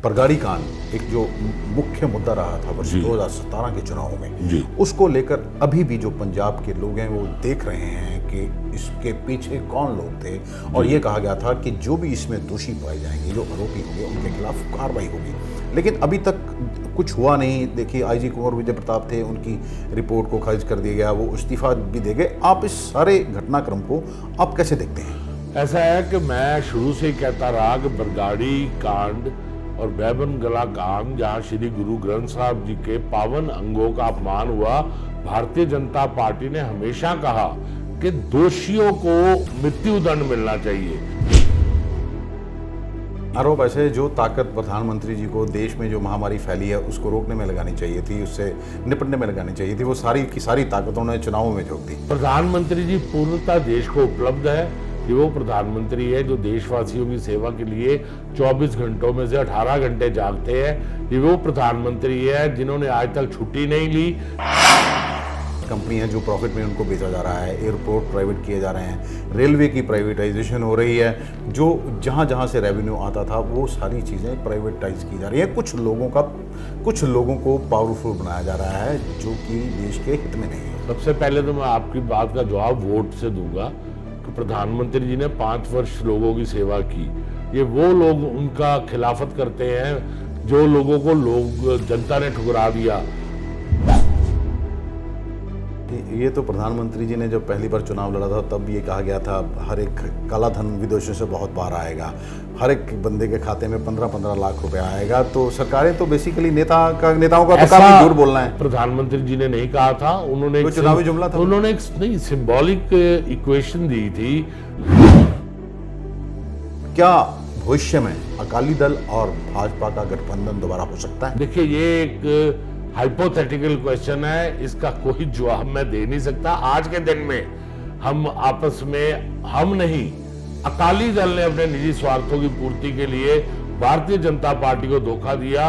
बरगाड़ी कांड एक जो मुख्य मुद्दा रहा था वर्ष 2017 के चुनावों में, जी। उसको लेकर अभी भी जो पंजाब के लोग हैं वो देख रहे हैं कि इसके पीछे कौन लोग थे, और ये कहा गया था कि जो भी इसमें दोषी पाए जाएंगे, जो आरोपी होंगे, उनके खिलाफ कार्रवाई होगी। लेकिन अभी तक कुछ हुआ नहीं। देखिए, आईजी कुंवर विजय प्रताप थे, उनकी रिपोर्ट को खारिज कर दिया गया, वो इस्तीफा भी दे गए। आप इस सारे घटनाक्रम को आप कैसे देखते हैं? ऐसा है कि मैं शुरू से ही कहता रहा कि बरगाड़ी कांड और बैबन गला कांड, जहाँ श्री गुरु ग्रंथ साहब जी के पावन अंगों का अपमान हुआ, भारतीय जनता पार्टी ने हमेशा कहा कि दोषियों को मृत्यु दंड मिलना चाहिए। आरोप ऐसे जो ताकत प्रधानमंत्री जी को देश में जो महामारी फैली है उसको रोकने में लगानी चाहिए थी, उससे निपटने में लगानी चाहिए थी, वो सारी की सारी ताकत उन्होंने चुनावों में झोंक दी। प्रधानमंत्री जी पूर्णतः देश को उपलब्ध है कि वो प्रधानमंत्री है जो देशवासियों की सेवा के लिए 24 घंटों में से 18 घंटे जागते हैं। ये वो प्रधानमंत्री है जिन्होंने आज तक छुट्टी नहीं ली। कंपनी है जो प्रॉफिट में उनको बेचा जा रहा है, एयरपोर्ट प्राइवेट किए जा रहे हैं, रेलवे की प्राइवेटाइजेशन हो रही है, जो जहां जहां से रेवेन्यू आता था वो सारी चीज़ें प्राइवेटाइज की जा रही हैं। कुछ लोगों को पावरफुल बनाया जा रहा है जो कि देश के हित में नहीं है। सबसे पहले तो मैं आपकी बात का जवाब वोट से दूंगा कि प्रधानमंत्री जी ने 5 वर्ष लोगों की सेवा की। ये वो लोग उनका खिलाफत करते हैं जो लोगों को जनता ने ठुकरा दिया। ये तो प्रधानमंत्री जी ने जब पहली बार चुनाव लड़ा था तब ये कहा गया था हर एक काला धन विदेशों से बहुत बाहर आएगा, हर एक बंदे के खाते में 15-15 लाख रुपए आएगा। तो सरकारें तो बेसिकली नेताओं का तो काफी झूठ बोलना है। प्रधानमंत्री जी ने नहीं कहा था, उन्होंने चुनावी जुमला था, उन्होंने एक नहीं सिंबॉलिक इक्वेशन दी थी। क्या भविष्य में अकाली दल और भाजपा का गठबंधन दोबारा हो सकता है? देखिए, ये एक हाइपोथेटिकल क्वेश्चन है, इसका कोई जवाब मैं दे नहीं सकता। आज के दिन में हम आपस में, हम नहीं, अकाली दल ने अपने निजी स्वार्थों की पूर्ति के लिए भारतीय जनता पार्टी को धोखा दिया।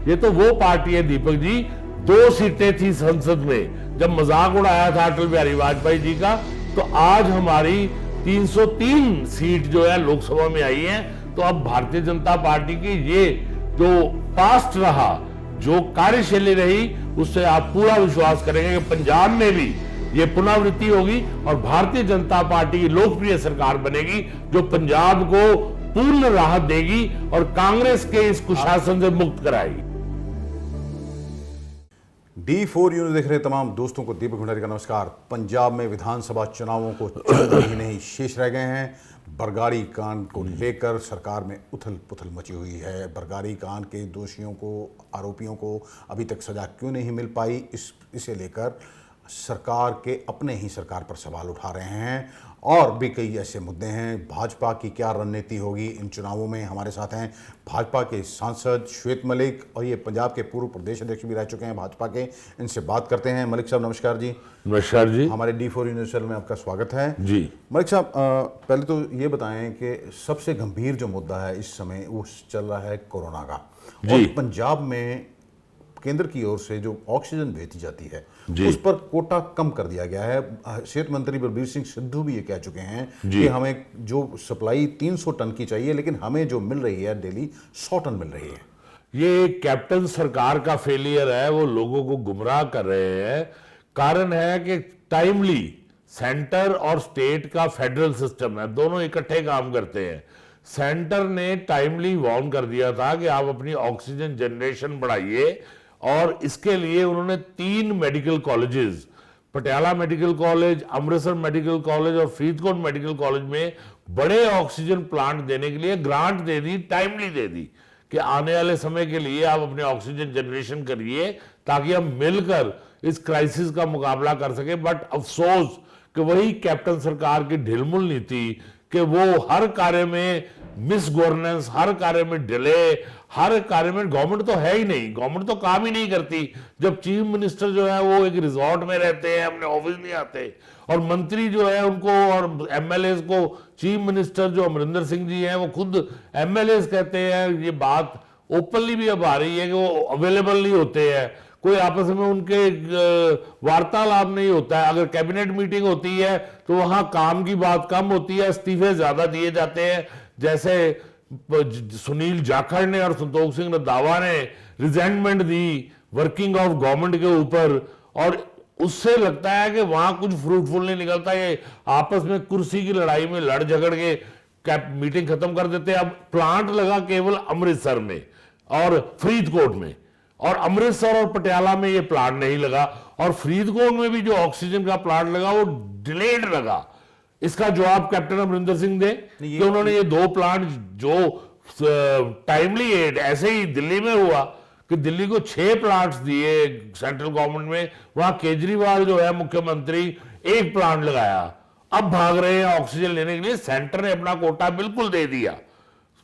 ये तो वो पार्टी है दीपक जी, 2 सीटें थी संसद में जब मजाक उड़ाया था अटल बिहारी वाजपेयी जी का, तो आज हमारी 303 सीट जो है लोकसभा में आई है। तो अब भारतीय जनता पार्टी की ये जो पास्ट रहा, जो कार्यशैली रही, उससे आप पूरा विश्वास करेंगे कि पंजाब में भी ये पुनरावृत्ति होगी और भारतीय जनता पार्टी की लोकप्रिय सरकार बनेगी जो पंजाब को पूर्ण राहत देगी और कांग्रेस के इस कुशासन से मुक्त कराएगी। D4 न्यूज़ देख रहे तमाम दोस्तों को दीपक भंडारी का नमस्कार। पंजाब में विधानसभा चुनावों को 14 महीने ही शेष रह गए हैं। बरगाड़ी कांड को लेकर सरकार में उथल पुथल मची हुई है। बरगाड़ी कांड के दोषियों को, आरोपियों को अभी तक सजा क्यों नहीं मिल पाई, इसे लेकर सरकार के अपने ही सरकार पर सवाल उठा रहे हैं। और भी कई ऐसे मुद्दे हैं। भाजपा की क्या रणनीति होगी इन चुनावों में? हमारे साथ हैं भाजपा के सांसद श्वेत मलिक, और ये पंजाब के पूर्व प्रदेश अध्यक्ष भी रह चुके हैं भाजपा के। इनसे बात करते हैं। मलिक साहब नमस्कार जी। नमस्कार जी। हमारे D4 न्यूज़ चैनल में आपका स्वागत है जी। मलिक साहब, पहले तो ये बताएं कि सबसे गंभीर जो मुद्दा है इस समय वो चल रहा है कोरोना का, और पंजाब में केंद्र की ओर से जो ऑक्सीजन भेजी जाती है उस पर कोटा कम कर दिया गया है। सेहत मंत्री बलबीर सिंह सिद्धू भी ये कह चुके हैं कि हमें जो सप्लाई 300 टन की चाहिए, लेकिन हमें जो मिल रही है डेली 100 टन मिल रही है। ये कैप्टन सरकार का फेलियर है, वो लोगों को गुमराह कर रहे हैं। कारण है कि टाइमली सेंटर और स्टेट का फेडरल सिस्टम है, दोनों इकट्ठे काम करते हैं। सेंटर ने टाइमली वार्न कर दिया था कि आप अपनी ऑक्सीजन जनरेशन बढ़ाइए, और इसके लिए उन्होंने 3 medical colleges, Patiala medical college, Amritsar medical college और फरीदकोट मेडिकल कॉलेज में बड़े ऑक्सीजन प्लांट देने के लिए ग्रांट दे दी, टाइमली दे दी कि आने वाले समय के लिए आप अपने ऑक्सीजन जनरेशन करिए ताकि हम मिलकर इस क्राइसिस का मुकाबला कर सके। बट अफसोस कि वही कैप्टन सरकार की ढिलमुल नीति कि वो हर कार्य में मिस गवर्नेंस, हर कार्य में डिले, हर कार्य में गवर्नमेंट तो है ही नहीं, गवर्नमेंट तो काम ही नहीं करती। जब चीफ मिनिस्टर जो है वो एक रिजॉर्ट में रहते हैं, अपने ऑफिस नहीं आते, और मंत्री जो है उनको और एमएलएस को, चीफ मिनिस्टर जो अमरिंदर सिंह जी हैं वो खुद एमएलएस कहते हैं, ये बात ओपनली भी अब आ रही है कि वो अवेलेबल नहीं होते हैं, कोई आपस में उनके वार्तालाप नहीं होता है। अगर कैबिनेट मीटिंग होती है तो वहां काम की बात कम होती है, इस्तीफे ज्यादा दिए जाते हैं। जैसे सुनील जाखड़ ने और संतोष सिंह रंधावा ने resentment the working of government के ऊपर, और उससे लगता है कि वहां कुछ फ्रूटफुल नहीं निकलता। ये आपस में कुर्सी की लड़ाई में लड़ झगड़ के मीटिंग खत्म कर देते हैं। अब प्लांट लगा केवल अमृतसर में और फरीदकोट में, और अमृतसर और पटियाला में ये प्लांट नहीं लगा, और फरीदकोट में भी जो ऑक्सीजन का प्लांट लगा वो डिलेड लगा। इसका जवाब कैप्टन अमरिंदर सिंह दे कि उन्होंने ये 2 प्लांट जो टाइमली एड, ऐसे ही दिल्ली में हुआ कि दिल्ली को 6 प्लांट्स दिए सेंट्रल गवर्नमेंट में, वहां केजरीवाल जो है मुख्यमंत्री 1 प्लांट लगाया। अब भाग रहे हैं ऑक्सीजन लेने के लिए। सेंटर ने अपना कोटा बिल्कुल दे दिया।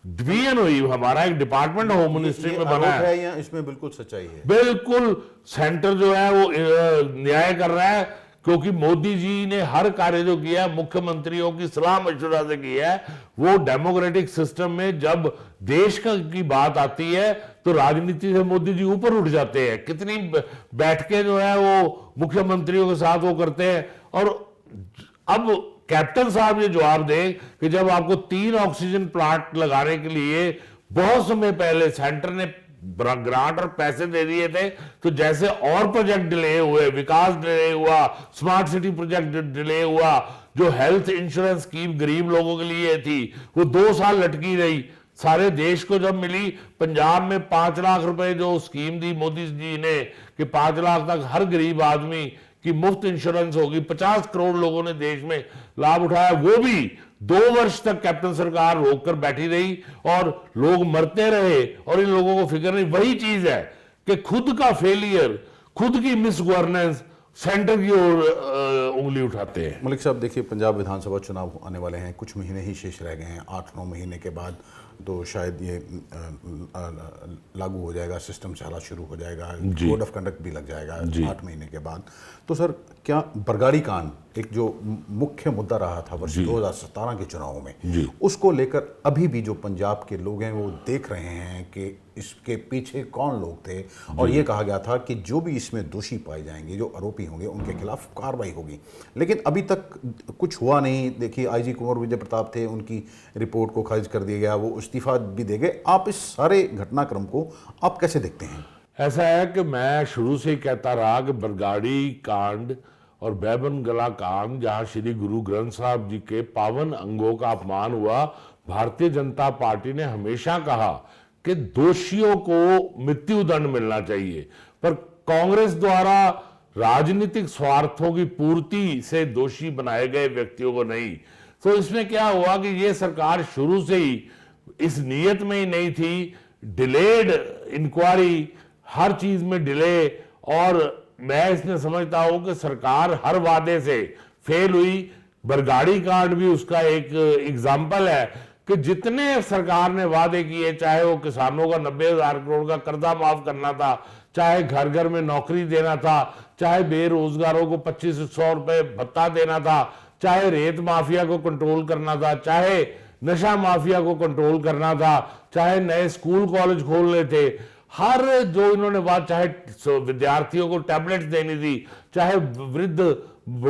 डिवीजन हुई, हमारा एक डिपार्टमेंट होम मिनिस्ट्री में बना है, या इसमें बिल्कुल सच्चाई है? बिल्कुल सेंटर जो है वो न्याय कर रहा है, क्योंकि मोदी जी ने हर कार्य जो किया है मुख्यमंत्रियों की सलाह मशवरा से किया है। वो डेमोक्रेटिक सिस्टम में जब देश की बात आती है तो राजनीति से मोदी जी ऊपर उठ जाते हैं। कितनी बैठकें जो है वो मुख्यमंत्रियों के साथ वो करते हैं। और अब कैप्टन साहब ये जवाब दें कि जब आपको 3 ऑक्सीजन प्लांट लगाने के लिए बहुत समय पहले सेंटर ने ग्रांट और पैसे दे दिए थे, तो जैसे और प्रोजेक्ट डिले हुए, विकास डिले हुआ, स्मार्ट सिटी प्रोजेक्ट डिले हुआ, जो हेल्थ इंश्योरेंस स्कीम गरीब लोगों के लिए थी वो 2 साल लटकी रही। सारे देश को जब मिली, पंजाब में 5 लाख रुपए जो स्कीम दी मोदी जी ने कि 5 लाख तक हर गरीब आदमी की मुफ्त इंश्योरेंस होगी, 50 करोड़ लोगों ने देश में लाभ उठाया। वो भी 2 वर्ष तक कैप्टन सरकार रोककर बैठी रही और लोग मरते रहे और इन लोगों को फिक्र नहीं। वही चीज है कि खुद का फेलियर, खुद की मिस गवर्नेंस सेंटर की ओर उंगली उठाते हैं। मलिक साहब देखिए, पंजाब विधानसभा चुनाव आने वाले हैं, कुछ महीने ही शेष रह गए हैं। 8-9 महीने के बाद तो शायद ये लागू हो जाएगा, सिस्टम चला शुरू हो जाएगा, कोड ऑफ कंडक्ट भी लग जाएगा 8 महीने के बाद। तो सर, क्या बरगाड़ी कांड एक जो मुख्य मुद्दा रहा था वर्ष 2017 के चुनावों में, उसको लेकर अभी भी जो पंजाब के लोग हैं वो देख रहे हैं कि इसके पीछे कौन लोग थे, और ये कहा गया था कि जो भी इसमें दोषी पाए जाएंगे, जो आरोपी होंगे, उनके खिलाफ कार्रवाई होगी। लेकिन अभी तक कुछ हुआ नहीं। देखिए, आईजी कुंवर विजय प्रताप थे, उनकी रिपोर्ट को खारिज कर दिया गया, वो इस्तीफा भी दे गए। आप इस सारे घटनाक्रम को आप कैसे देखते हैं? ऐसा है कि मैं शुरू से ही कहता रहा कि बरगाड़ी कांड और बैबन गला कांड, जहां श्री गुरु ग्रंथ साहब जी के पावन अंगों का अपमान हुआ, भारतीय जनता पार्टी ने हमेशा कहा कि दोषियों को मृत्युदंड मिलना चाहिए, पर कांग्रेस द्वारा राजनीतिक स्वार्थों की पूर्ति से दोषी बनाए गए व्यक्तियों को नहीं। तो इसमें क्या हुआ कि ये सरकार शुरू से ही इस नियत में ही नहीं थी। डिलेड इंक्वायरी, हर चीज में डिले, और मैं इसमें समझता हूं कि सरकार हर वादे से फेल हुई। बरगाड़ी कांड भी उसका एक एग्जाम्पल है कि जितने सरकार ने वादे किए, चाहे वो किसानों का 90,000 करोड़ का कर्जा माफ करना था, चाहे घर घर में नौकरी देना था, चाहे बेरोजगारों को 2500 रुपए भत्ता देना था, चाहे रेत माफिया को कंट्रोल करना था, चाहे नशा माफिया को कंट्रोल करना था, चाहे नए स्कूल कॉलेज खोलने थे, हर जो इन्होंने बात, चाहे विद्यार्थियों को टैबलेट्स देनी थी, चाहे वृद्ध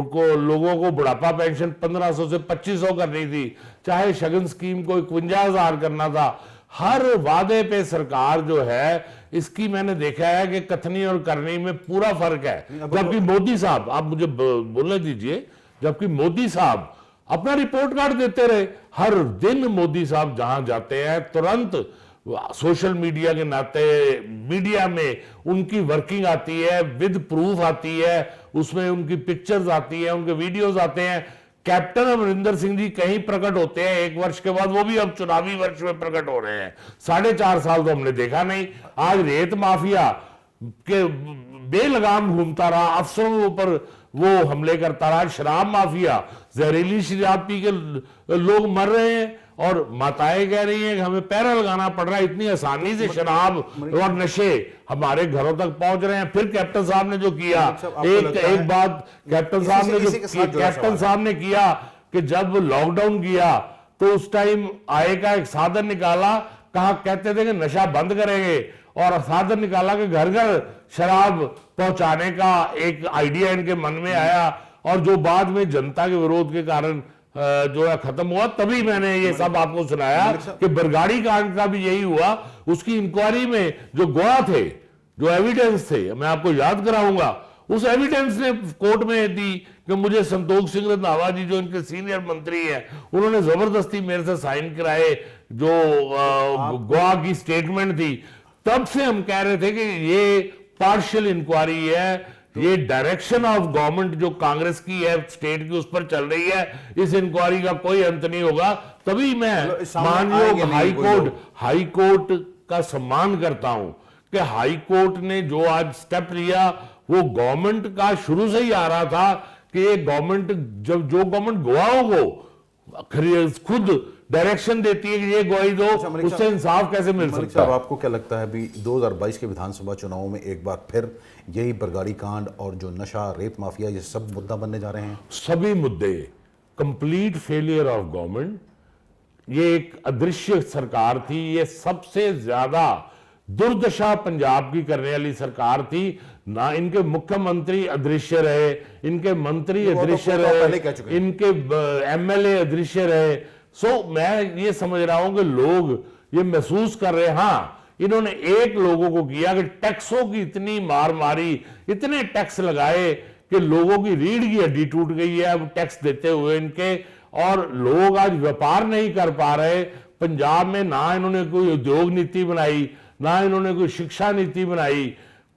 को लोगों को बुढ़ापा पेंशन 1500 से 2500 करनी थी, चाहे शगन स्कीम को 51,000 करना था, हर वादे पे सरकार जो है, इसकी मैंने देखा है कि कथनी और करनी में पूरा फर्क है। जबकि मोदी साहब, आप मुझे बोलने दीजिए, जबकि मोदी साहब अपना रिपोर्ट कार्ड देते रहे। हर दिन मोदी साहब जहां जाते हैं तुरंत सोशल मीडिया के नाते मीडिया में उनकी वर्किंग आती है, विद प्रूफ आती है, उसमें उनकी पिक्चर्स आती है, उनके वीडियोस आते हैं। कैप्टन अमरिंदर सिंह जी कहीं प्रकट होते हैं 1 वर्ष के बाद, वो भी अब चुनावी वर्ष में प्रकट हो रहे हैं। 4.5 साल तो हमने देखा नहीं। आज रेत माफिया के बेलगाम घूमता रहा, अफसरों के ऊपर वो हमले करता रहा। शराब माफिया, जहरीली शराब पी के लोग मर रहे हैं और माताएं कह रही हैं कि हमें पैरा लगाना पड़ रहा है, इतनी आसानी से शराब और नशे हमारे घरों तक पहुंच रहे हैं। फिर कैप्टन साहब ने जो किया, एक बात कैप्टन साहब ने किया कि जब लॉकडाउन किया तो उस टाइम आय का एक साधन निकाला, कहा कहते थे कि नशा बंद करेंगे, और साधन निकाला कि घर घर शराब पहुंचाने का एक आइडिया इनके मन में आया, और जो बाद में जनता के विरोध के कारण जो है खत्म हुआ, तभी मैंने ये सब आपको सुनाया कि बरगाड़ी कांड का भी यही हुआ। उसकी इंक्वायरी में जो गवाह थे, जो एविडेंस थे, मैं आपको याद कराऊंगा, उस एविडेंस ने कोर्ट में दी कि मुझे संतोष सिंह रंधावा जी जो इनके सीनियर मंत्री हैं, उन्होंने जबरदस्ती मेरे से साइन कराए, जो गवाह की स्टेटमेंट थी। तब से हम कह रहे थे कि ये पार्शियल इंक्वायरी है, ये डायरेक्शन ऑफ गवर्नमेंट जो कांग्रेस की है, स्टेट की, उस पर चल रही है, इस इंक्वायरी का कोई अंत नहीं होगा। तभी मैं माननीय हाई कोर्ट का सम्मान करता हूं कि हाई कोर्ट ने जो आज स्टेप लिया वो गवर्नमेंट का शुरू से ही आ रहा था कि ये गवर्नमेंट, जब जो गवर्नमेंट गवाहों को खुद डायरेक्शन देती है कि ये गवाही दो, उससे इंसाफ कैसे मिल सकता है। आपको क्या लगता है अभी 2022 के विधानसभा चुनावों में एक बार फिर यही बरगाड़ी कांड और जो नशा, रेत माफिया, ये सब मुद्दा बनने जा रहे हैं? सभी मुद्दे, कंप्लीट फेलियर ऑफ गवर्नमेंट, ये एक अदृश्य सरकार थी, ये सबसे ज्यादा दुर्दशा पंजाब की करने वाली सरकार थी ना। इनके मुख्यमंत्री अदृश्य रहे, इनके मंत्री अदृश्य रहे, इनके एमएलए अदृश्य रहे। सो मैं ये समझ रहा हूं कि लोग ये महसूस कर रहे हैं, हाँ इन्होंने एक लोगों को किया कि टैक्सों की इतनी मार मारी, इतने टैक्स लगाए कि लोगों की रीढ़ की हड्डी टूट गई है अब टैक्स देते हुए इनके, और लोग आज व्यापार नहीं कर पा रहे पंजाब में। ना इन्होंने कोई उद्योग नीति बनाई, ना इन्होंने कोई शिक्षा नीति बनाई,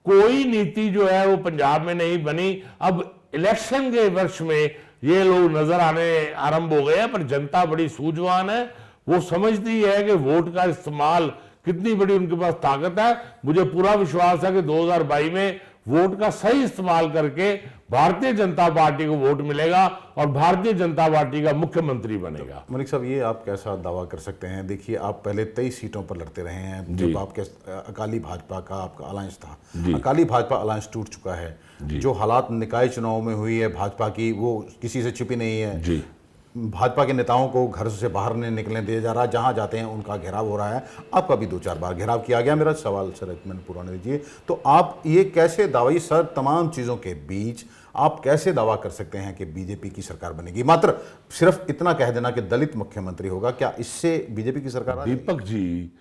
कोई नीति जो है वो पंजाब में नहीं बनी। अब इलेक्शन के वर्ष में ये लोग नजर आने आरंभ हो गए हैं, पर जनता बड़ी सूझवान है, वो समझती है कि वोट का इस्तेमाल कितनी बड़ी उनके पास ताकत है। मुझे पूरा विश्वास है कि 2022 में वोट का सही इस्तेमाल करके भारतीय जनता पार्टी को वोट मिलेगा और भारतीय जनता पार्टी का मुख्यमंत्री बनेगा। मलिक साहब, ये आप कैसा दावा कर सकते हैं? देखिए, आप पहले 23 सीटों पर लड़ते रहे हैं, जब आपके अकाली भाजपा का आपका अलायंस था। अकाली भाजपा अलायंस टूट चुका है, जो हालात निकाय चुनाव में हुई है भाजपा की, वो किसी से छिपी नहीं है। भाजपा के नेताओं को घर से बाहर नहीं निकलने दिया जा रहा, जहां जाते हैं उनका घेराव हो रहा है। आपका भी 2-4 बार घेराव किया गया। मेरा सवाल सर मैंने पूरा नहीं दीजिए, तो आप ये कैसे दावा, सर तमाम चीज़ों के बीच आप कैसे दावा कर सकते हैं कि बीजेपी की सरकार बनेगी? मात्र सिर्फ इतना कह देना कि दलित मुख्यमंत्री होगा, क्या इससे बीजेपी की सरकार? दीपक जी,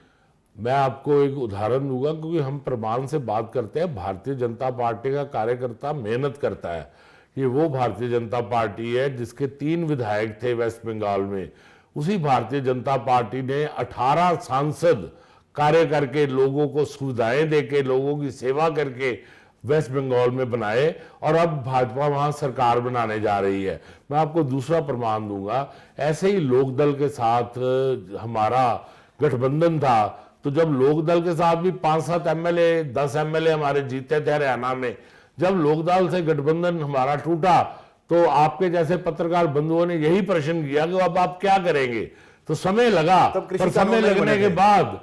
मैं आपको एक उदाहरण दूंगा, क्योंकि हम प्रमाण से बात करते हैं। भारतीय जनता पार्टी का कार्यकर्ता मेहनत करता है। ये वो भारतीय जनता पार्टी है जिसके 3 विधायक थे वेस्ट बंगाल में। उसी भारतीय जनता पार्टी ने 18 सांसद कार्य करके, लोगों को सुविधाएं देके, लोगों की सेवा करके वेस्ट बंगाल में बनाए, और अब भाजपा वहां सरकार बनाने जा रही है। मैं आपको दूसरा प्रमाण दूंगा, ऐसे ही लोकदल के साथ हमारा गठबंधन था, तो जब लोकदल के साथ भी 5-7 एमएलए, 10 एमएलए हमारे जीते थे हरियाणा में। जब लोकदल से गठबंधन हमारा टूटा तो आपके जैसे पत्रकार बंधुओं ने यही प्रश्न किया कि अब आप क्या करेंगे। तो समय लगा, पर समय लगने के बाद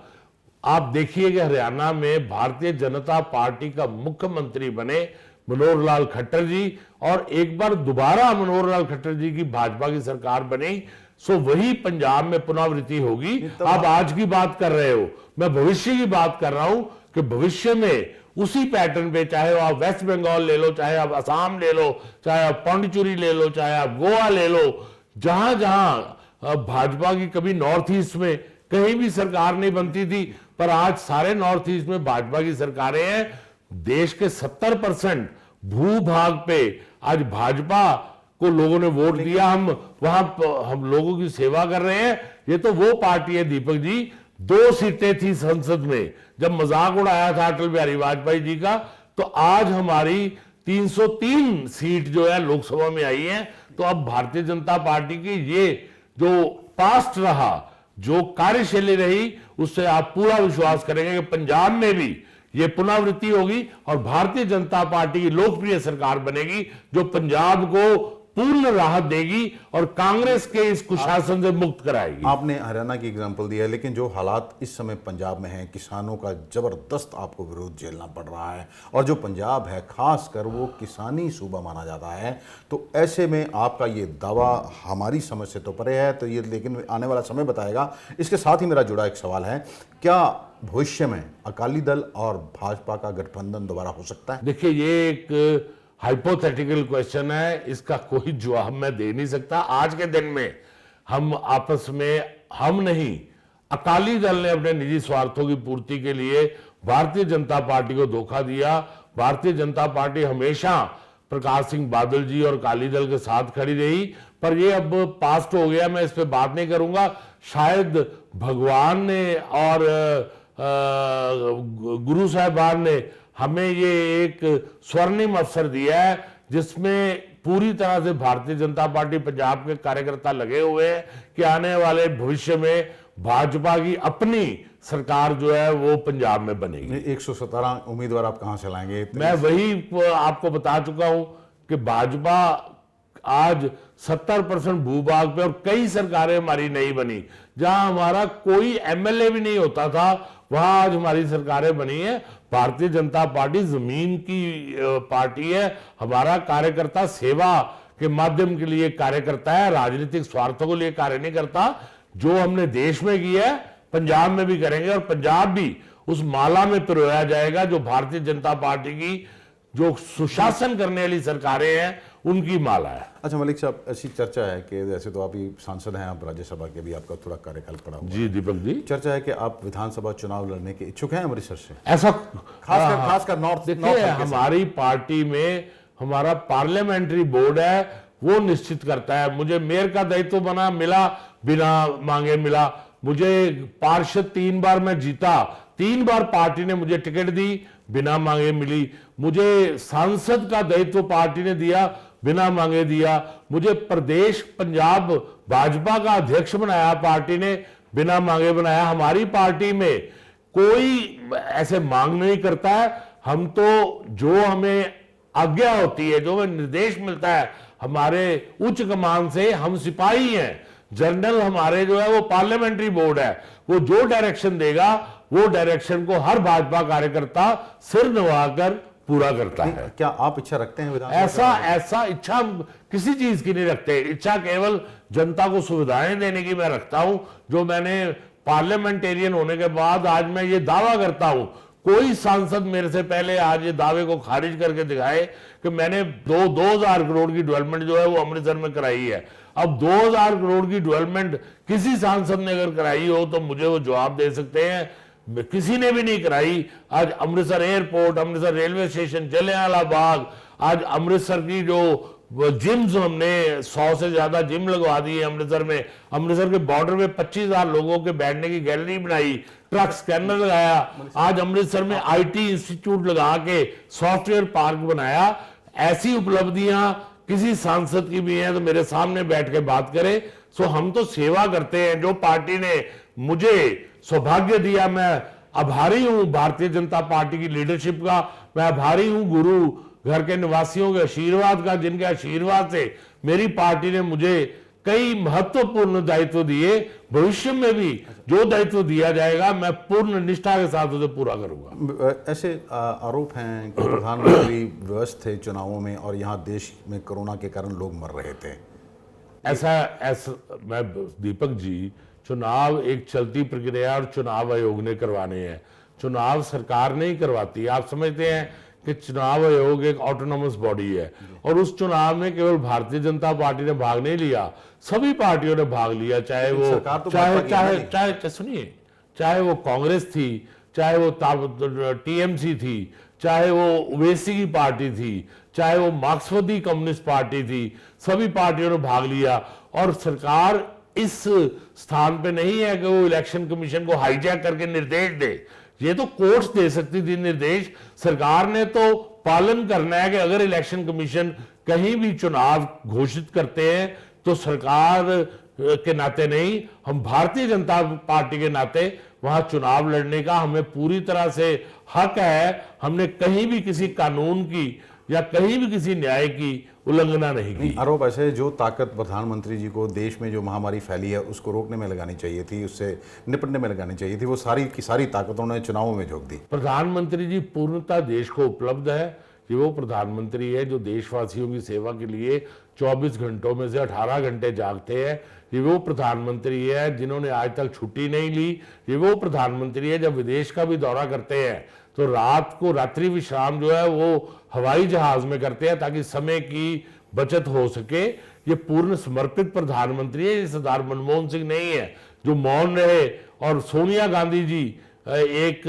आप देखिए कि हरियाणा में भारतीय जनता पार्टी का मुख्यमंत्री बने मनोहर लाल खट्टर जी, और एक बार दोबारा मनोहर लाल खट्टर जी की भाजपा की सरकार बनी। सो वही पंजाब में पुनरावृत्ति होगी। आप आज की बात कर रहे हो, मैं भविष्य की बात कर रहा हूं कि भविष्य में उसी पैटर्न पे, चाहे आप वेस्ट बंगाल ले लो, चाहे आप असम ले लो, चाहे आप पांडिचेरी ले लो, चाहे आप गोवा ले लो, जहां जहां भाजपा की कभी नॉर्थ ईस्ट में कहीं भी सरकार नहीं बनती थी, पर आज सारे नॉर्थ ईस्ट में भाजपा की सरकारें हैं। देश के 70% भूभाग पे आज भाजपा को लोगों ने वोट दिया। हम वहां हम लोगों की सेवा कर रहे हैं। ये तो वो पार्टी है दीपक जी, 2 सीटें थी संसद में जब मजाक उड़ाया था अटल बिहारी वाजपेयी जी का, तो आज हमारी 303 सीट जो है लोकसभा में आई है। तो अब भारतीय जनता पार्टी की ये जो पास्ट रहा, जो कार्यशैली रही, उससे आप पूरा विश्वास करेंगे कि पंजाब में भी ये पुनरावृत्ति होगी और भारतीय जनता पार्टी की लोकप्रिय सरकार बनेगी, जो पंजाब को पूर्ण राहत देगी और कांग्रेस के इस कुशासन से मुक्त कराएगी। आपने हरियाणा की एग्जांपल दिया है, लेकिन जो हालात इस समय पंजाब में हैं, किसानों का जबरदस्त आपको विरोध झेलना पड़ रहा है, और जो पंजाब है खासकर वो किसानी सूबा माना जाता है। तो ऐसे में आपका ये दावा हमारी समझ से तो परे है, तो ये लेकिन आने वाला समय बताएगा। इसके साथ ही मेरा जुड़ा एक सवाल है, क्या भविष्य में अकाली दल और भाजपा का गठबंधन दोबारा हो सकता है? देखिए, ये एक हाइपोथेटिकल क्वेश्चन है, इसका कोई जवाब मैं दे नहीं सकता। आज के दिन में हम आपस में, हम नहीं, अकाली दल ने अपने निजी स्वार्थों की पूर्ति के लिए भारतीय जनता पार्टी को धोखा दिया। भारतीय जनता पार्टी हमेशा प्रकाश सिंह बादल जी और अकाली दल के साथ खड़ी रही, पर ये अब पास्ट हो गया, मैं इस पे बात नहीं करूंगा। शायद भगवान ने और गुरु साहिबान ने हमें ये एक स्वर्णिम अवसर दिया है, जिसमें पूरी तरह से भारतीय जनता पार्टी पंजाब के कार्यकर्ता लगे हुए हैं कि आने वाले भविष्य में भाजपा की अपनी सरकार जो है वो पंजाब में बनेगी। 117 उम्मीदवार आप कहां से लाएंगे? मैं वही आपको बता चुका हूं कि भाजपा आज 70% भूभाग पे, और कई सरकारें हमारी नहीं बनी, जहां हमारा कोई एमएलए भी नहीं होता था, वहां आज हमारी सरकारें बनी है। भारतीय जनता पार्टी जमीन की पार्टी है। हमारा कार्यकर्ता सेवा के माध्यम के लिए कार्य करता है, राजनीतिक स्वार्थों के लिए कार्य नहीं करता। जो हमने देश में किया है पंजाब में भी करेंगे, और पंजाब भी उस माला में पिरोया जाएगा जो भारतीय जनता पार्टी की जो सुशासन करने वाली सरकारें हैं उनकी माला है। अच्छा मलिक साहब, ऐसी चर्चा है कि वैसे तो आप ही सांसद हैं, आप राज्यसभा के भी, आपका थोड़ा कार्यकाल पड़ा हुआ जी दीपक जी, चर्चा है कि आप विधानसभा चुनाव लड़ने के इच्छुक हैं अमृतसर से, ऐसा खासकर नॉर्थ। देखिए, हमारी पार्टी में हमारा पार्लियामेंट्री बोर्ड है, वो निश्चित करता है। मुझे मेयर का दायित्व बना, मिला बिना मांगे मिला। मुझे पार्षद 3 बार मैं जीता, 3 बार पार्टी ने मुझे टिकट दी, बिना मांगे मिली। मुझे सांसद का दायित्व पार्टी ने दिया, बिना मांगे दिया। मुझे प्रदेश पंजाब भाजपा का अध्यक्ष बनाया पार्टी ने, बिना मांगे बनाया। हमारी पार्टी में कोई ऐसे मांग नहीं करता है। हम तो जो हमें आज्ञा होती है, जो हमें निर्देश मिलता है हमारे उच्च कमान से, हम सिपाही हैं। जनरल हमारे जो है वो पार्लियामेंट्री बोर्ड है, वो जो डायरेक्शन देगा वो डायरेक्शन को हर भाजपा कार्यकर्ता सिर नवाकर पूरा करता है। क्या आप इच्छा रखते हैं विधानसभा? ऐसा इच्छा किसी चीज की नहीं रखते। इच्छा केवल जनता को सुविधाएं देने की मैं रखता हूं। जो मैंने पार्लियामेंटेरियन होने के बाद आज मैं ये दावा करता हूं, कोई सांसद मेरे से पहले आज ये दावे को खारिज करके दिखाए कि मैंने 2000 करोड़ की डेवलपमेंट जो है वो अमृतसर में कराई है। अब 2000 करोड़ की डेवलपमेंट किसी सांसद ने अगर कराई हो तो मुझे वो जवाब दे सकते हैं, किसी ने भी नहीं कराई। आज Amritsar airport, Amritsar railway station, Jallianwala Bagh, आज अमृतसर की जो जिम्स, हमने 100 से ज्यादा जिम लगवा दी है अमृतसर में। अमृतसर के बॉर्डर में 25,000 लोगों के बैठने की गैलरी बनाई, ट्रक स्कैनर लगाया। आज अमृतसर में आईटी इंस्टीट्यूट लगा के सॉफ्टवेयर पार्क बनाया। ऐसी उपलब्धियां किसी सांसद की भी हैं तो मेरे सामने बैठ के बात करें। सो हम तो सेवा करते हैं। जो पार्टी ने मुझे सौभाग्य दिया, मैं आभारी हूं भारतीय जनता पार्टी की लीडरशिप का। मैं आभारी हूं गुरु घर के निवासियों के आशीर्वाद का, जिनके आशीर्वाद से मेरी पार्टी ने मुझे कई महत्वपूर्ण दायित्व दिए। भविष्य में भी जो दायित्व दिया जाएगा मैं पूर्ण निष्ठा के साथ उसे पूरा करूंगा। ऐसे आरोप हैं कि प्रधानमंत्री व्यस्त थे चुनावों में और यहाँ देश में कोरोना के कारण लोग मर रहे थे। ऐसा मैं दीपक जी, चुनाव एक चलती प्रक्रिया और चुनाव आयोग ने करवाने हैं। चुनाव सरकार नहीं करवाती। आप समझते हैं कि चुनाव आयोग एक ऑटोनोमस बॉडी है, और उस चुनाव में केवल भारतीय जनता पार्टी ने भाग नहीं लिया, सभी पार्टियों ने भाग लिया। चाहे वो सुनिए, चाहे वो कांग्रेस थी, चाहे वो टीएमसी थी, चाहे वो ओवैसी की पार्टी थी, चाहे वो मार्क्सवादी कम्युनिस्ट पार्टी थी, सभी पार्टियों ने भाग लिया। और सरकार इस स्थान पे नहीं है कि वो इलेक्शन कमीशन को हाईजैक करके निर्देश दे। ये तो कोर्ट्स दे सकती थी निर्देश। सरकार ने तो पालन करना है कि अगर इलेक्शन कमीशन कहीं भी चुनाव घोषित करते हैं तो सरकार के नाते नहीं, हम भारतीय जनता पार्टी के नाते वहां चुनाव लड़ने का हमें पूरी तरह से हक है। हमने कहीं भी किसी कानून की या कहीं भी किसी न्याय की उल्लंघना नहीं की। आरोप ऐसे, जो ताकत प्रधानमंत्री जी को देश में जो महामारी फैली है उसको रोकने में लगानी चाहिए थी, उससे निपटने में लगानी चाहिए थी, वो सारी की सारी ताकत उन्होंने चुनावों में झोंक दी। प्रधानमंत्री जी पूर्णतः देश को उपलब्ध है कि वो प्रधानमंत्री है जो देशवासियों की सेवा के लिए 24 घंटों में से 18 घंटे जागते हैं। ये वो प्रधानमंत्री है जिन्होंने आज तक छुट्टी नहीं ली। ये वो प्रधानमंत्री है जब विदेश का भी दौरा करते हैं तो रात को रात्रि विश्राम जो है वो हवाई जहाज में करते हैं ताकि समय की बचत हो सके। ये पूर्ण समर्पित प्रधानमंत्री है, ये सरदार मनमोहन सिंह नहीं है जो मौन रहे और सोनिया गांधी जी एक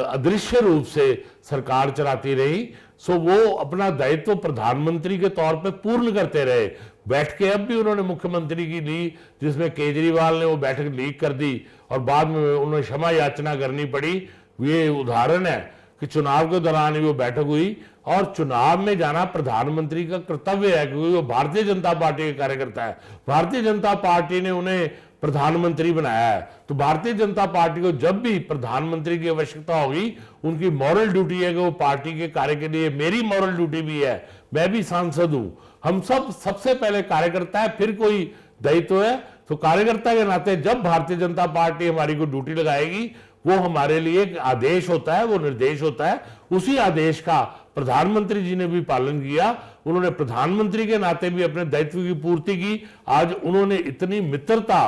अदृश्य रूप से सरकार चलाती रही। सो वो अपना दायित्व प्रधानमंत्री के तौर पे पूर्ण करते रहे। बैठ के अब भी उन्होंने मुख्यमंत्री की ली, जिसमें केजरीवाल ने वो बैठक लीक कर दी और बाद में उन्हें क्षमा याचना करनी पड़ी। ये उदाहरण है कि चुनाव के दौरान ही वो बैठक हुई और चुनाव में जाना प्रधानमंत्री का कर्तव्य है क्योंकि वो भारतीय जनता पार्टी के कार्यकर्ता है। भारतीय जनता पार्टी ने उन्हें प्रधानमंत्री बनाया है, तो भारतीय जनता पार्टी को जब भी प्रधानमंत्री की आवश्यकता होगी उनकी मॉरल ड्यूटी है कि वो पार्टी के कार्य के लिए, मेरी मॉरल ड्यूटी भी है, मैं भी सांसद हूं, हम सब सबसे पहले कार्यकर्ता है फिर कोई दायित्व है। तो कार्यकर्ता के नाते जब भारतीय जनता पार्टी हमारी को ड्यूटी लगाएगी वो हमारे लिए एक आदेश होता है, वो निर्देश होता है। उसी आदेश का प्रधानमंत्री जी ने भी पालन किया। उन्होंने प्रधानमंत्री के नाते भी अपने दायित्व की पूर्ति की। आज उन्होंने इतनी मित्रता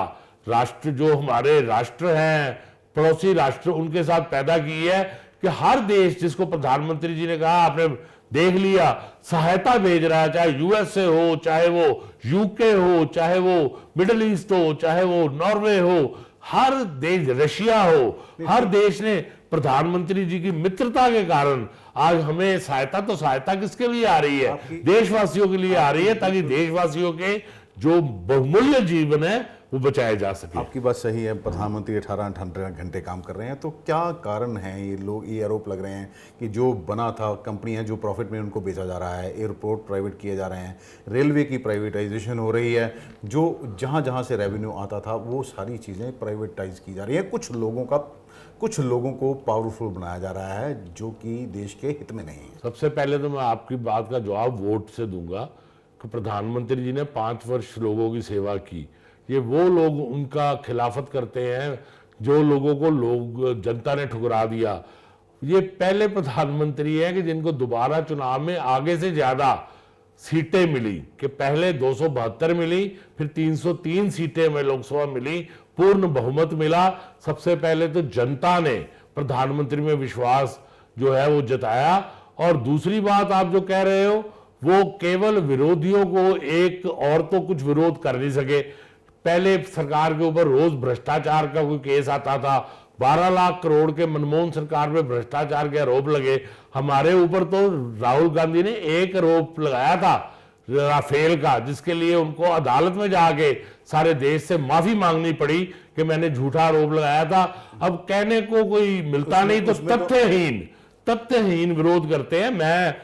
राष्ट्र जो हमारे राष्ट्र हैं, पड़ोसी राष्ट्र, उनके साथ पैदा की है कि हर देश जिसको प्रधानमंत्री जी ने कहा आपने देख लिया सहायता भेज रहा है, चाहे यूएसए हो, चाहे वो यूके हो, चाहे वो मिडिल ईस्ट हो, चाहे वो नॉर्वे हो, हर देश, रशिया हो, हर देश ने प्रधानमंत्री जी की मित्रता के कारण आज हमें सहायता, तो सहायता किसके लिए आ रही है? देशवासियों के लिए आ रही है ताकि देशवासियों के जो बहुमूल्य जीवन है वो बचाए जा सके। आपकी बात सही है, प्रधानमंत्री 18 घंटे काम कर रहे हैं, तो क्या कारण है ये लोग ये आरोप लग रहे हैं कि जो बना था कंपनी है जो प्रॉफिट में उनको बेचा जा रहा है, एयरपोर्ट प्राइवेट किए जा रहे हैं, रेलवे की प्राइवेटाइजेशन हो रही है, जो जहाँ जहाँ से रेवेन्यू आता था वो सारी चीज़ें प्राइवेटाइज की जा रही है, कुछ लोगों को पावरफुल बनाया जा रहा है जो कि देश के हित में नहीं है। सबसे पहले तो मैं आपकी बात का जवाब वोट से दूंगा कि प्रधानमंत्री जी ने 5 वर्ष लोगों की सेवा की। ये वो लोग उनका खिलाफत करते हैं जो लोगों को जनता ने ठुकरा दिया। ये पहले प्रधानमंत्री है कि जिनको दोबारा चुनाव में आगे से ज्यादा सीटें मिली, कि पहले 272 मिली, फिर 303 सीटें में लोकसभा मिली, पूर्ण बहुमत मिला। सबसे पहले तो जनता ने प्रधानमंत्री में विश्वास जो है वो जताया। और दूसरी बात आप जो कह रहे हो वो केवल विरोधियों को, एक और तो कुछ विरोध कर नहीं सके। पहले सरकार के ऊपर रोज भ्रष्टाचार का कोई केस आता था, 12 लाख करोड़ के मनमोहन सरकार में भ्रष्टाचार के आरोप लगे। हमारे ऊपर तो राहुल गांधी ने एक आरोप लगाया था राफेल का, जिसके लिए उनको अदालत में जाके सारे देश से माफी मांगनी पड़ी कि मैंने झूठा आरोप लगाया था। अब कहने को कोई मिलता नहीं तो तथ्यहीन विरोध करते हैं। मैं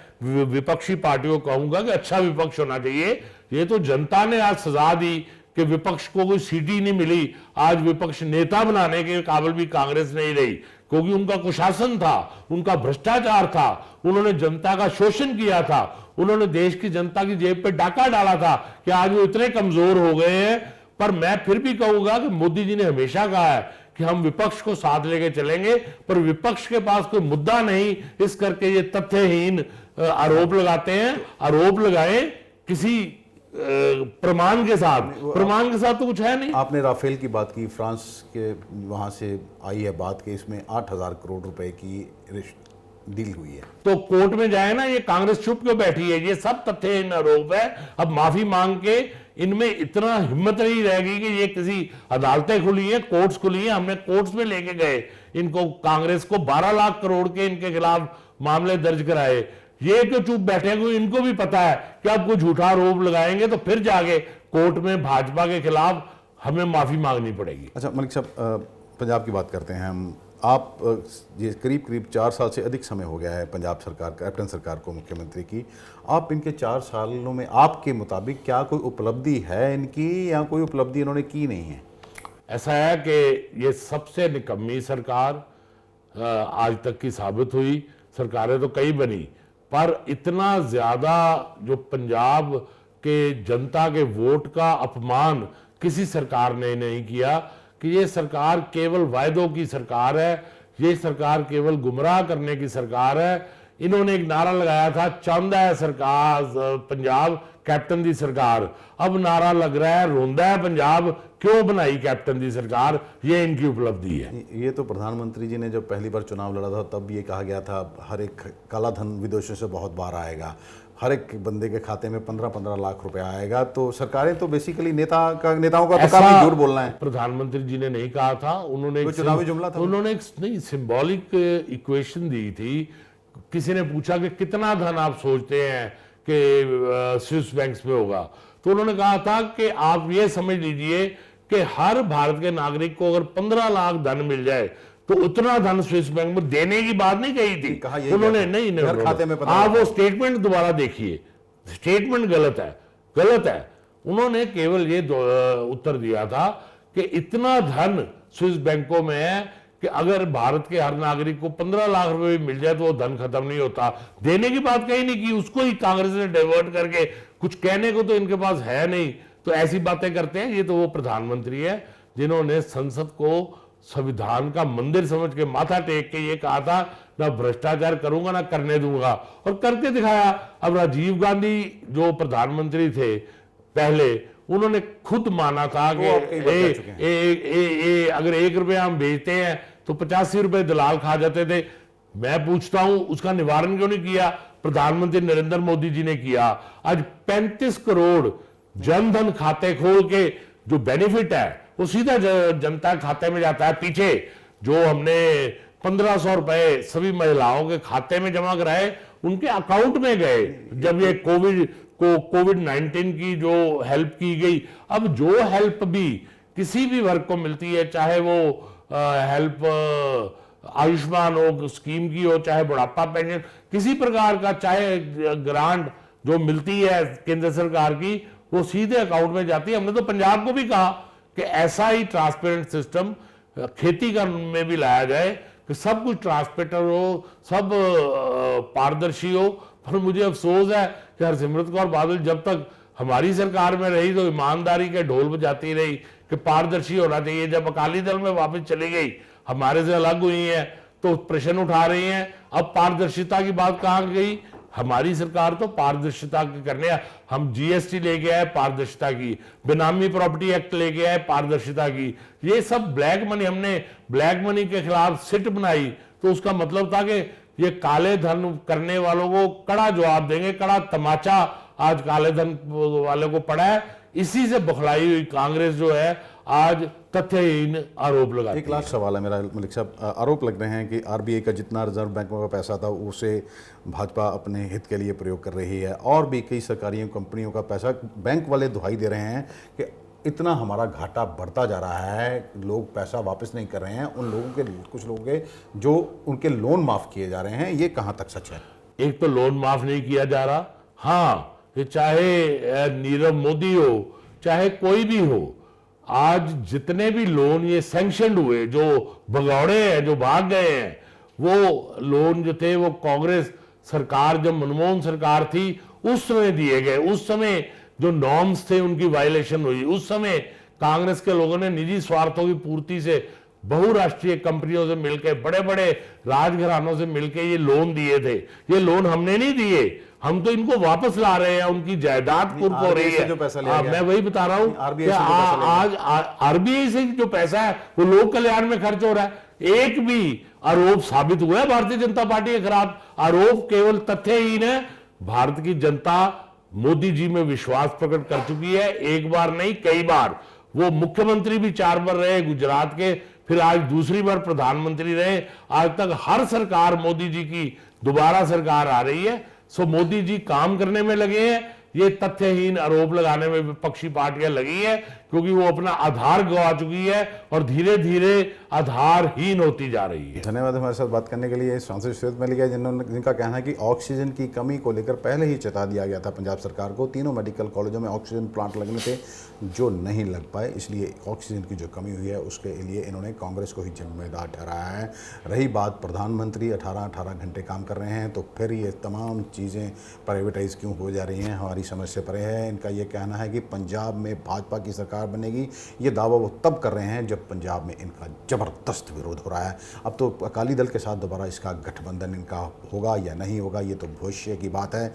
विपक्षी पार्टियों को कहूंगा कि अच्छा विपक्ष होना चाहिए। ये तो जनता ने आज सजा दी कि विपक्ष को कोई सीट ही नहीं मिली। आज विपक्ष नेता बनाने के काबिल भी कांग्रेस नहीं रही क्योंकि उनका कुशासन था, उनका भ्रष्टाचार था, उन्होंने जनता का शोषण किया था, उन्होंने देश की जनता की जेब पे डाका डाला था कि आज वो इतने कमजोर हो गए हैं। पर मैं फिर भी कहूंगा कि मोदी जी ने हमेशा कहा है कि हम विपक्ष को साथ लेके चलेंगे, पर विपक्ष के पास कोई मुद्दा नहीं, इस करके ये तथ्यहीन आरोप लगाते हैं। आरोप लगाए किसी प्रमाण के साथ तो कुछ है नहीं। आपने राफेल की बात की, फ्रांस के वहां से आई है बात कि इसमें 8,000 करोड़ रुपए की डील हुई है, तो कोर्ट में जाए ना। ये कांग्रेस चुप क्यों बैठी है? ये सब तथ्यहीन आरोप है। अब माफी मांग के इनमें इतना हिम्मत नहीं रहेगी कि ये किसी अदालतें खुली है, कोर्ट्स खुली है, हमने कोर्ट्स में लेके गए इनको, कांग्रेस को 12 लाख करोड़ के इनके खिलाफ मामले दर्ज कराए। ये क्यों चुप बैठे हुए? इनको भी पता है कि अब कोई झूठा आरोप लगाएंगे तो फिर जाके कोर्ट में भाजपा के खिलाफ हमें माफी मांगनी पड़ेगी। अच्छा मलिक साहब, पंजाब की बात करते हैं हम। आप ये करीब 4 साल से अधिक समय हो गया है पंजाब सरकार, कैप्टन सरकार को, मुख्यमंत्री की। आप इनके 4 सालों में आपके मुताबिक क्या कोई उपलब्धि है इनकी, या कोई उपलब्धि इन्होंने की नहीं है? ऐसा है कि ये सबसे निकम्मी सरकार आज तक की साबित हुई। सरकारें तो कई बनी, पर इतना ज्यादा जो पंजाब के जनता के वोट का अपमान किसी सरकार ने नहीं किया। कि ये सरकार केवल वायदों की सरकार है, ये सरकार केवल गुमराह करने की सरकार है, इन्होंने एक नारा लगाया था, चाहता है सरकार पंजाब कैप्टन दी सरकार। अब नारा लग रहा है, रोंदा है पंजाब क्यों बनाई कैप्टन दी सरकार। ये इनकी उपलब्धि है। ये तो प्रधानमंत्री जी ने जब पहली बार चुनाव लड़ा था तब ये कहा गया था हर एक काला धन विदेशों से बहुत बार आएगा, हर एक बंदे के खाते में 15-15 लाख रुपए आएगा। तो सरकारें तो बेसिकली नेताओं का तो काम ही झूठ बोलना है। प्रधानमंत्री जी ने नहीं कहा था, उन्होंने वो चुनावी जुमला था। उन्होंने एक नहीं सिंबॉलिक इक्वेशन दी थी। किसी ने पूछा कि कितना धन आप सोचते हैं कि स्विस बैंक्स में होगा, तो उन्होंने कहा था कि आप ये समझ लीजिए कि हर भारत के नागरिक को अगर 15 लाख धन मिल जाए तो उतना धन स्विस बैंक में देने की बात नहीं कही थी। कहा यही उन्होंने था। नहीं हर खाते में 15 आप वो स्टेटमेंट दोबारा देखिए, स्टेटमेंट गलत है, गलत है। उन्होंने केवल ये उत्तर दिया था कि इतना धन स्विस बैंकों में है कि अगर भारत के हर नागरिक को 15 लाख रुपए भी मिल जाए तो वो धन खत्म नहीं होता। देने की बात कहीं नहीं की, उसको ही कांग्रेस ने डाइवर्ट करके कुछ कहने को तो इनके पास है नहीं, तो ऐसी बातें करते हैं। ये तो वो प्रधानमंत्री है जिन्होंने संसद को संविधान का मंदिर समझ के माथा टेक के ये कहा था, ना भ्रष्टाचार करूंगा ना करने दूंगा, और करके दिखाया। अब राजीव गांधी जो प्रधानमंत्री थे पहले, उन्होंने खुद माना था कि अगर 1 रुपया हम बेचते हैं तो 85 रुपए दलाल खा जाते थे। मैं पूछता हूं उसका निवारण क्यों नहीं किया? प्रधानमंत्री नरेंद्र मोदी जी ने किया। आज 35 करोड़ जनधन खाते खोल के जो बेनिफिट है वो सीधा जनता खाते में जाता है। पीछे जो हमने 1500 रुपए सभी महिलाओं के खाते में जमा कराए उनके अकाउंट में गए जब ये कोविड-19 की जो हेल्प की गई। अब जो हेल्प भी किसी भी वर्ग को मिलती है, चाहे वो हेल्प आयुष्मान हो स्कीम की हो, चाहे बुढ़ापा पेंशन, किसी प्रकार का, चाहे ग्रांट जो मिलती है केंद्र सरकार की, वो सीधे अकाउंट में जाती है। हमने तो पंजाब को भी कहा कि ऐसा ही ट्रांसपेरेंट सिस्टम खेती का में भी लाया जाए कि सब कुछ ट्रांसपेरेंट हो, सब पारदर्शी हो। पर मुझे अफसोस है कि हरसिमरत कौर बादल जब तक हमारी सरकार में रही तो ईमानदारी के ढोल बजाती रही कि पारदर्शी होना चाहिए। जब अकाली दल में वापस चली गई, हमारे से अलग हुई है, तो प्रश्न उठा रही हैं अब पारदर्शिता की बात कहां गई? हमारी सरकार तो पारदर्शिता की करने, हम जीएसटी लेके आए पारदर्शिता की, बेनामी प्रॉपर्टी एक्ट लेके आए पारदर्शिता की, ये सब ब्लैक मनी, हमने ब्लैक मनी के खिलाफ सिट बनाई। तो उसका मतलब था कि ये काले धन करने वालों को कड़ा जवाब देंगे, कड़ा तमाचा आज काले धन वाले को पड़ा है। इसी से बखलाई हुई कांग्रेस जो है आज तथ्यहीन आरोप लगा। एक लास्ट सवाल है मेरा मलिक साहब, आरोप लग रहे हैं कि आरबीआई का जितना रिजर्व बैंकों का पैसा था उसे भाजपा अपने हित के लिए प्रयोग कर रही है, और भी कई सरकारी कंपनियों का पैसा बैंक वाले दुहाई दे रहे हैं कि इतना हमारा घाटा बढ़ता जा रहा है, लोग पैसा वापस नहीं कर रहे हैं, उन लोगों के कुछ लोगों के जो उनके लोन माफ़ किए जा रहे हैं, ये कहाँ तक सच है? एक तो लोन माफ नहीं किया जा रहा, हाँ, ये चाहे नीरव मोदी हो चाहे कोई भी हो, आज जितने भी लोन ये सैंक्शन हुए, जो भगौड़े हैं, जो भाग गए हैं, वो लोन जो थे वो कांग्रेस सरकार जब मनमोहन सरकार थी उस समय दिए गए। उस समय जो नॉर्म्स थे उनकी वायलेशन हुई। उस समय कांग्रेस के लोगों ने निजी स्वार्थों की पूर्ति से बहुराष्ट्रीय कंपनियों से मिलकर, बड़े बड़े राजघरानों से मिलकर ये लोन दिए थे। ये लोन हमने नहीं दिए, हम तो इनको वापस ला रहे हैं, उनकी जायदाद कुर्क हो रही है। मैं वही बता रहा हूं कि आज आरबीआई से जो पैसा है वो लोक कल्याण में खर्च हो रहा है। एक भी आरोप साबित हुआ है भारतीय जनता पार्टी के खिलाफ? आरोप केवल तथ्यहीन है। भारत की जनता मोदी जी में विश्वास प्रकट कर चुकी है, एक बार नहीं कई बार। वो मुख्यमंत्री भी 4 बार रहे गुजरात के, फिर आज दूसरी बार प्रधानमंत्री रहे। आज तक हर सरकार मोदी जी की दोबारा सरकार आ रही है। सो मोदी जी काम करने में लगे हैं, ये तथ्यहीन आरोप लगाने में विपक्षी पार्टियां लगी है, क्योंकि वो अपना आधार गवा चुकी है और धीरे धीरे आधारहीन होती जा रही है। धन्यवाद हमारे साथ बात करने के लिए सांसद श्वेत मलिक है, जिनका कहना है कि ऑक्सीजन की कमी को लेकर पहले ही चेता दिया गया था पंजाब सरकार को। तीनों मेडिकल कॉलेजों में ऑक्सीजन प्लांट लगने थे जो नहीं लग पाए, इसलिए ऑक्सीजन की जो कमी हुई है उसके लिए इन्होंने कांग्रेस को ही जिम्मेदार ठहराया है। रही बात प्रधानमंत्री 18-18 घंटे काम कर रहे हैं, तो फिर ये तमाम चीज़ें प्राइवेटाइज क्यों हो जा रही हैं, हमारी समझ से परे है। इनका ये कहना है कि पंजाब में भाजपा की सरकार सरकार बनेगी। ये दावा वो तब कर रहे हैं जब पंजाब में इनका ज़बरदस्त विरोध हो रहा है। अब तो अकाली दल के साथ दोबारा इसका गठबंधन इनका होगा या नहीं होगा, ये तो भविष्य की बात है।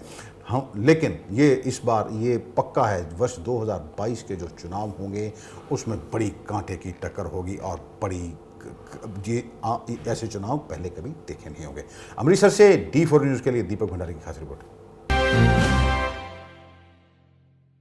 हम लेकिन ये इस बार ये पक्का है, वर्ष 2022 के जो चुनाव होंगे उसमें बड़ी कांटे की टक्कर होगी और बड़ी ये ऐसे चुनाव पहले कभी देखे नहीं होंगे। अमृतसर से D4 न्यूज़ के लिए दीपक भंडारी की खास रिपोर्ट।